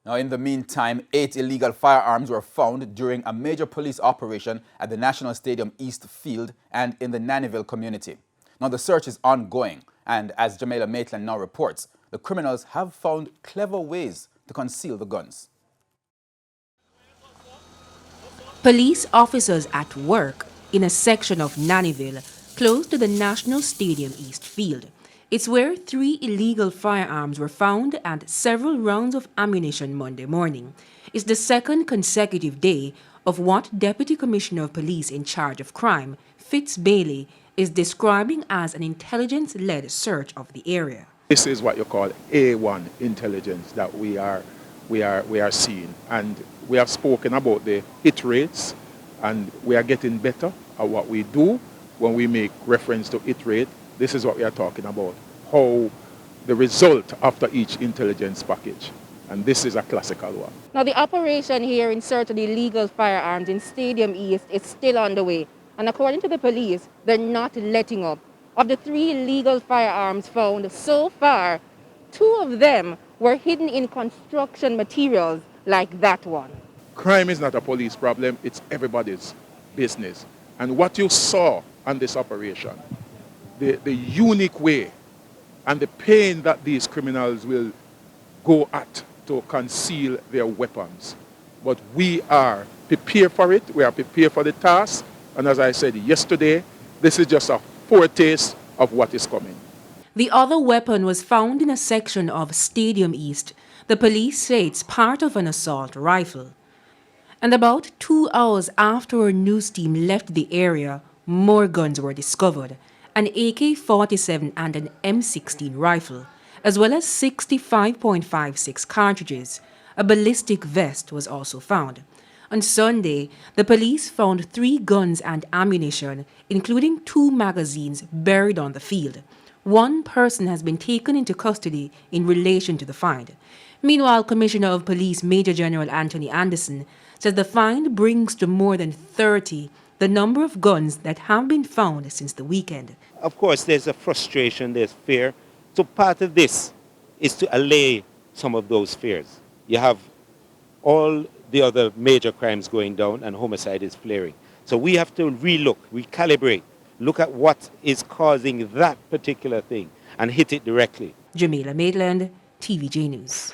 Now, in the meantime, 8 illegal firearms were found during a major police operation at the National Stadium East Field and in the Nannyville community. Now, the search is ongoing, and as Jamaica Maitland now reports, the criminals have found clever ways to conceal the guns. Police officers at work in a section of Nannyville close to the National Stadium East Field. It's where 3 illegal firearms were found and several rounds of ammunition Monday morning. It's the second consecutive day of what Deputy Commissioner of Police in charge of crime, Fitz Bailey, is describing as an intelligence-led search of the area. This is what you call A1 intelligence that we are seeing, and we have spoken about the hit rates, and we are getting better at what we do when we make reference to hit rate. This is what we are talking about, how the result after each intelligence package, and this is a classical one. Now the operation here in search of the illegal firearms in Stadium East is still underway, and according to the police, they're not letting up. Of the 3 illegal firearms found so far, 2 of them were hidden in construction materials like that one. Crime is not a police problem, it's everybody's business. And what you saw on this operation, the unique way and the pain that these criminals will go at to conceal their weapons. But we are prepared for it, we are prepared for the task, and as I said yesterday, this is just a foretaste of what is coming. The other weapon was found in a section of Stadium East. The police say it's part of an assault rifle. And about 2 hours after our news team left the area, more guns were discovered. An AK-47 and an M16 rifle, as well as 65.56 cartridges. A ballistic vest was also found. On Sunday, the police found 3 guns and ammunition, including 2 magazines buried on the field. 1 person has been taken into custody in relation to the find. Meanwhile, Commissioner of Police Major General Anthony Anderson says the find brings to more than 30 the number of guns that have been found since the weekend. Of course, there's a frustration, there's fear. So part of this is to allay some of those fears. You have all the other major crimes going down and homicide is flaring. So we have to relook, recalibrate, look at what is causing that particular thing and hit it directly. Jamaica Maitland, TVJ News.